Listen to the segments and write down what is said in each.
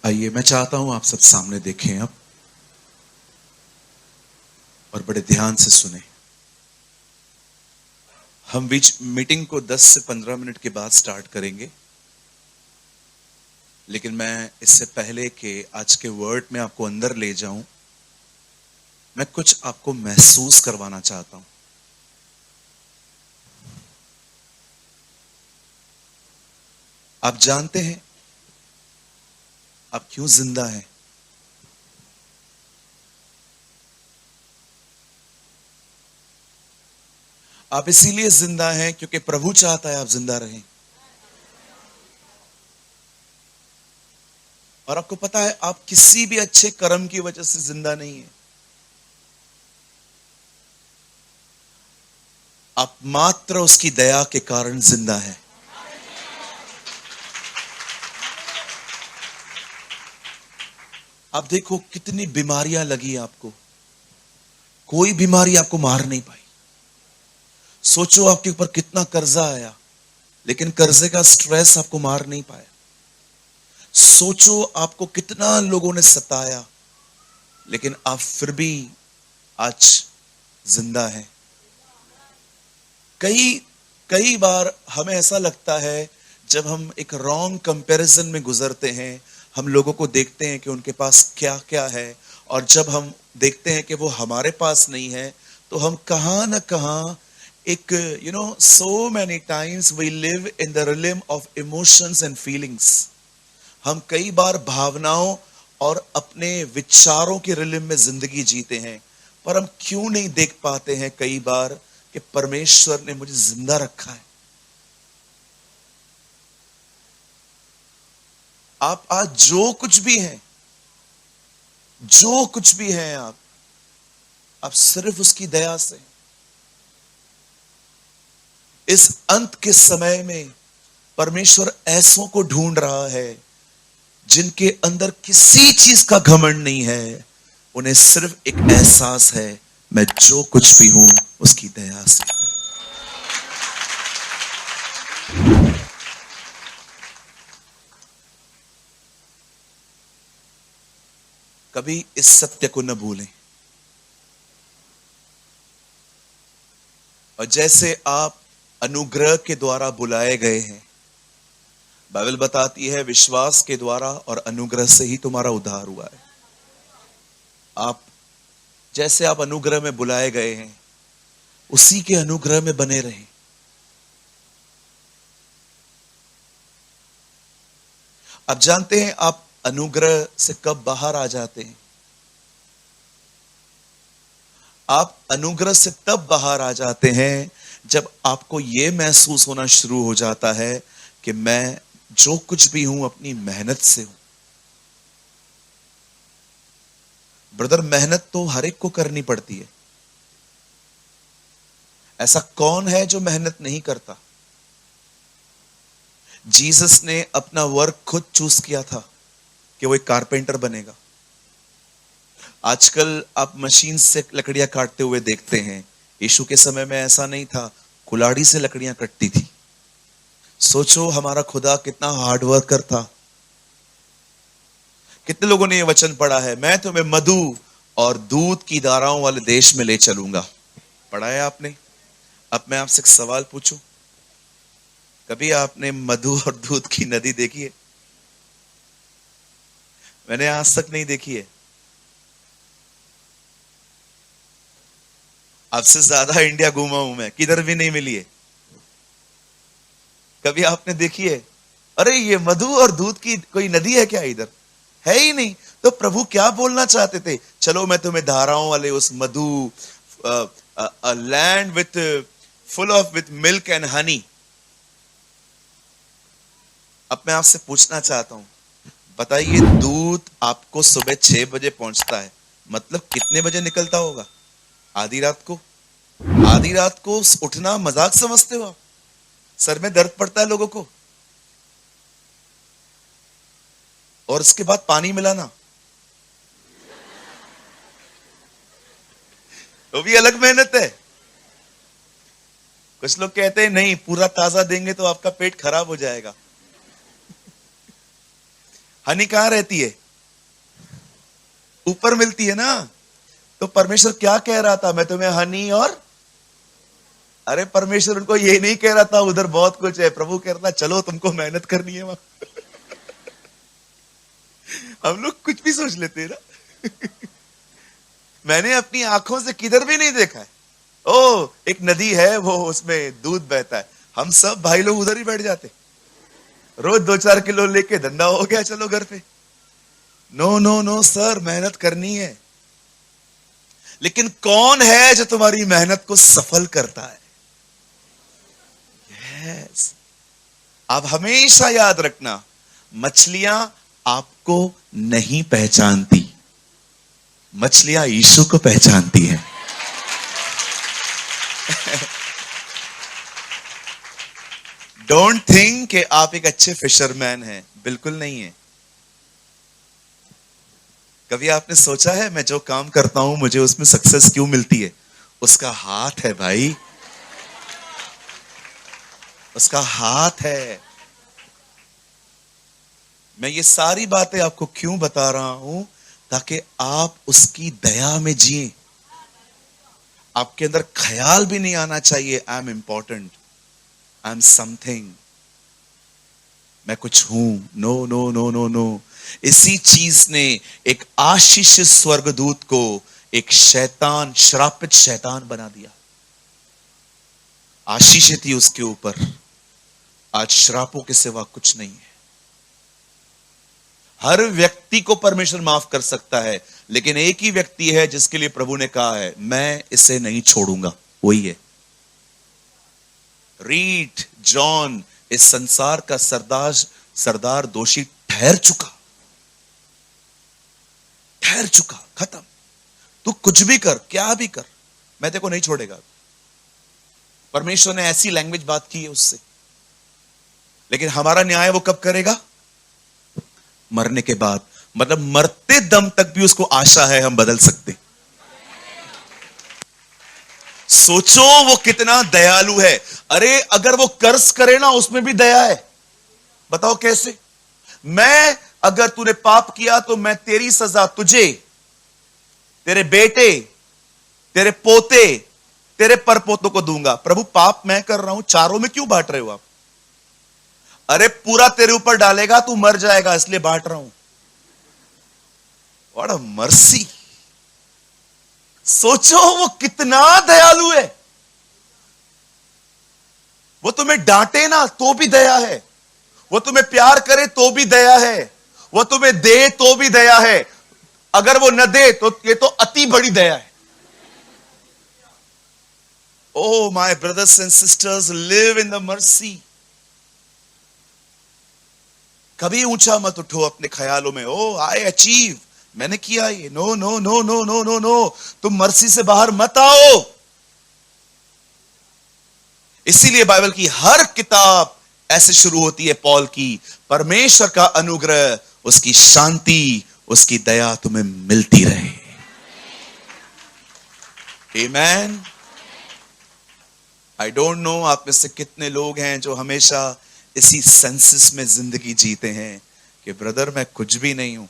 आइए, मैं चाहता हूं आप सब सामने देखें अब और बड़े ध्यान से सुने। हम बीच मीटिंग को 10 से 15 मिनट के बाद स्टार्ट करेंगे, लेकिन मैं इससे पहले कि आज के वर्ड में आपको अंदर ले जाऊं, मैं कुछ आपको महसूस करवाना चाहता हूं। आप जानते हैं आप क्यों जिंदा हैं? आप इसीलिए जिंदा हैं क्योंकि प्रभु चाहता है आप जिंदा रहें। और आपको पता है, आप किसी भी अच्छे कर्म की वजह से जिंदा नहीं है। आप मात्र उसकी दया के कारण जिंदा है। आप देखो कितनी बीमारियां लगी आपको, कोई बीमारी आपको मार नहीं पाई। सोचो आपके ऊपर कितना कर्जा आया, लेकिन कर्जे का स्ट्रेस आपको मार नहीं पाया। सोचो आपको कितना लोगों ने सताया, लेकिन आप फिर भी आज जिंदा हैं। कई कई बार हमें ऐसा लगता है, जब हम एक रॉन्ग कंपैरिजन में गुजरते हैं, हम लोगों को देखते हैं कि उनके पास क्या क्या है, और जब हम देखते हैं कि वो हमारे पास नहीं है, तो हम कहां ना कहां एक so many times we live in the realm of emotions and feelings. हम कई बार भावनाओं और अपने विचारों के रिलम में जिंदगी जीते हैं, पर हम क्यों नहीं देख पाते हैं कई बार कि परमेश्वर ने मुझे जिंदा रखा है। आप आज जो कुछ भी हैं, जो कुछ भी हैं, आप सिर्फ उसकी दया से। इस अंत के समय में परमेश्वर ऐसों को ढूंढ रहा है जिनके अंदर किसी चीज का घमंड नहीं है। उन्हें सिर्फ एक एहसास है, मैं जो कुछ भी हूं उसकी दया से। कभी इस सत्य को न भूलें। और जैसे आप अनुग्रह के द्वारा बुलाए गए हैं, बाइबल बताती है विश्वास के द्वारा और अनुग्रह से ही तुम्हारा उद्धार हुआ है। जैसे आप अनुग्रह में बुलाए गए हैं, उसी के अनुग्रह में बने रहें। आप जानते हैं आप अनुग्रह से कब बाहर आ जाते हैं? आप अनुग्रह से तब बाहर आ जाते हैं जब आपको यह महसूस होना शुरू हो जाता है कि मैं जो कुछ भी हूं अपनी मेहनत से हूं। ब्रदर, मेहनत तो हर एक को करनी पड़ती है। ऐसा कौन है जो मेहनत नहीं करता? जीसस ने अपना वर्क खुद चूज किया था कि वो एक कारपेंटर बनेगा। आजकल आप मशीन से लकड़ियां काटते हुए देखते हैं। यीशु के समय में ऐसा नहीं था, कुल्हाड़ी से लकड़ियां कटती थी। सोचो हमारा खुदा कितना हार्ड वर्कर था। कितने लोगों ने यह वचन पढ़ा है, मैं तुम्हें मधु और दूध की धाराओं वाले देश में ले चलूंगा। पढ़ा है आपने? अब मैं आपसे एक सवाल पूछूं, कभी आपने मधु और दूध की नदी देखी है? मैंने आज तक नहीं देखी है। आपसे ज्यादा इंडिया घूमा हूं मैं, किधर भी नहीं मिली है। कभी आपने देखी है? अरे ये मधु और दूध की कोई नदी है क्या? इधर है ही नहीं। तो प्रभु क्या बोलना चाहते थे? चलो मैं तुम्हें धाराओं वाले उस मधु, land with full of with milk and honey. अब मैं आपसे पूछना चाहता हूं, बताइए दूध आपको सुबह 6 बजे पहुंचता है, मतलब कितने बजे निकलता होगा? आधी रात को। आधी रात को उठना मजाक समझते हो आप? सर में दर्द पड़ता है लोगों को। और उसके बाद पानी मिलाना, वो भी अलग मेहनत है। कुछ लोग कहते हैं नहीं, पूरा ताजा देंगे तो आपका पेट खराब हो जाएगा। हनी कहां रहती है? ऊपर मिलती है ना। तो परमेश्वर क्या कह रहा था? मैं तुम्हें हनी और, अरे परमेश्वर उनको ये नहीं कह रहा था उधर बहुत कुछ है। प्रभु कह रहा था चलो तुमको मेहनत करनी है वहां। हम लोग कुछ भी सोच लेते हैं ना। मैंने अपनी आंखों से किधर भी नहीं देखा है। ओ एक नदी है, वो उसमें दूध बहता है, हम सब भाई लोग उधर ही बैठ जाते, रोज 2-4 किलो लेके धंधा हो गया, चलो घर पे। नो नो नो सर, मेहनत करनी है। लेकिन कौन है जो तुम्हारी मेहनत को सफल करता है? यस। आप हमेशा याद रखना, मछलियां आपको नहीं पहचानती, मछलियां यीशु को पहचानती है। डोंट थिंक कि आप एक अच्छे फिशरमैन हैं, बिल्कुल नहीं है। कभी आपने सोचा है मैं जो काम करता हूं मुझे उसमें सक्सेस क्यों मिलती है? उसका हाथ है भाई, उसका हाथ है। मैं ये सारी बातें आपको क्यों बता रहा हूं? ताकि आप उसकी दया में जिए। आपके अंदर ख्याल भी नहीं आना चाहिए I am important, I am something, मैं कुछ हूं। No no no no no. इसी चीज ने एक आशीष स्वर्गदूत को एक शैतान, श्रापित शैतान बना दिया। आशीष थी उसके ऊपर, आज श्रापों के सिवा कुछ नहीं है। हर व्यक्ति को परमेश्वर माफ कर सकता है, लेकिन एक ही व्यक्ति है जिसके लिए प्रभु ने कहा है मैं इसे नहीं छोड़ूंगा, वही है। रीड जॉन, इस संसार का सरदार दोषी ठहर चुका, खत्म। तू कुछ भी कर, क्या भी कर, मैं तेरे को नहीं छोड़ेगा। परमेश्वर ने ऐसी लैंग्वेज बात की है उससे। लेकिन हमारा न्याय वो कब करेगा? मरने के बाद। मतलब मरते दम तक भी उसको आशा है हम बदल सकते। सोचो वो कितना दयालु है। अरे अगर वो कर्ज करे ना उसमें भी दया है। बताओ कैसे? मैं, अगर तूने पाप किया तो मैं तेरी सजा तुझे, तेरे बेटे, तेरे पोते, तेरे परपोतों को दूंगा। प्रभु पाप मैं कर रहा हूं, चारों में क्यों बांट रहे हो आप? अरे पूरा तेरे ऊपर डालेगा, तू मर जाएगा, इसलिए बांट रहा हूं। What a mercy. सोचो वो कितना दयालु है। वो तुम्हें डांटे ना तो भी दया है, वो तुम्हें प्यार करे तो भी दया है, वो तुम्हें दे तो भी दया है, अगर वो न दे तो ये तो अति बड़ी दया है। Oh my brothers and sisters, live in the mercy. कभी ऊंचा मत उठो अपने ख्यालों में, ओ आई अचीव, मैंने किया ये। No no no no no no no, तुम मर्सी से बाहर मत आओ। इसीलिए बाइबल की हर किताब ऐसे शुरू होती है पॉल की, परमेश्वर का अनुग्रह, उसकी शांति, उसकी दया तुम्हें मिलती रहे। आमीन। आई डोंट नो आप में से कितने लोग हैं जो हमेशा इसी सेंसेस में जिंदगी जीते हैं कि ब्रदर मैं कुछ भी नहीं हूं।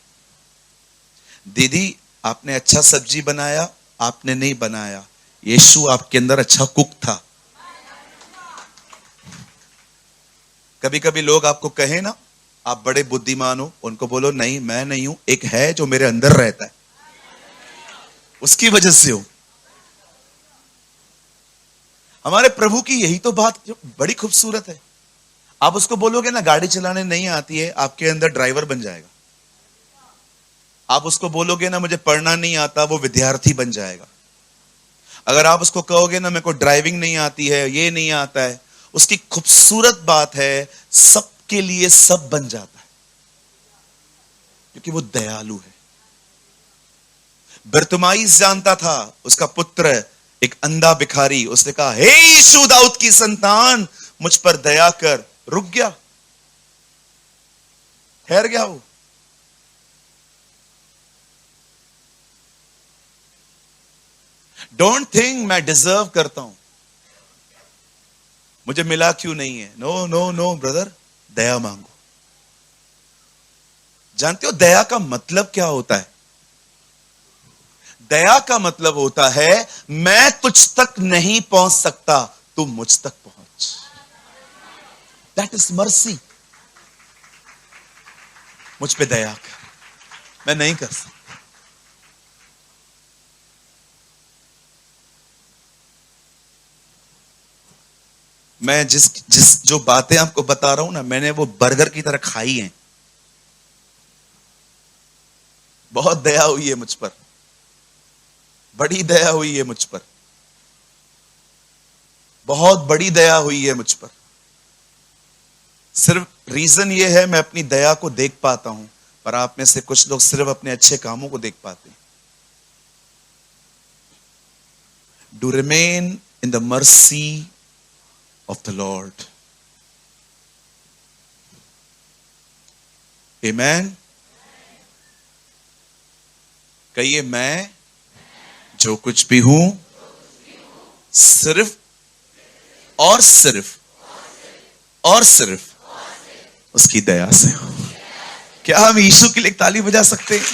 दीदी आपने अच्छा सब्जी बनाया, आपने नहीं बनाया, यीशु आपके अंदर अच्छा कुक था। कभी कभी लोग आपको कहे ना आप बड़े बुद्धिमान हो, उनको बोलो नहीं मैं नहीं हूं, एक है जो मेरे अंदर रहता है, उसकी वजह से हो। हमारे प्रभु की यही तो बात जो बड़ी खूबसूरत है। आप उसको बोलोगे ना गाड़ी चलाने नहीं आती है, आपके अंदर ड्राइवर बन जाएगा। आप उसको बोलोगे ना मुझे पढ़ना नहीं आता, वो विद्यार्थी बन जाएगा। अगर आप उसको कहोगे ना मेरे को ड्राइविंग नहीं आती है, ये नहीं आता है, उसकी खूबसूरत बात है सबके लिए सब बन जाता है, क्योंकि वो दयालु है। बरतुमाइस जानता था उसका पुत्र एक अंधा भिखारी, उसने कहा हे यीशु दाऊद की संतान मुझ पर दया कर, रुक गया, ठहर गया। वो डोंट थिंक मैं डिजर्व करता हूं, मुझे मिला क्यों नहीं है। नो नो नो ब्रदर, दया मांगो, जानते हो दया का मतलब क्या होता है? दया का मतलब होता है मैं तुझ तक नहीं पहुंच सकता, तू मुझ तक पहुंच। That is mercy. मुझ पे दया कर, मैं नहीं कर सकता। मैं जिस जिस जो बातें आपको बता रहा हूं ना, मैंने वो बर्गर की तरह खाई हैं। बहुत दया हुई है मुझ पर, बड़ी दया हुई है मुझ पर, बहुत बड़ी दया हुई है मुझ पर। सिर्फ रीजन ये है मैं अपनी दया को देख पाता हूं, पर आप में से कुछ लोग सिर्फ अपने अच्छे कामों को देख पाते हैं। Do remain in the mercy of the Lord. Amen. कहिए मैं जो कुछ भी हूं सिर्फ और सिर्फ और सिर्फ उसकी दया से हूं। क्या हम यीशु के लिए ताली बजा सकते हैं?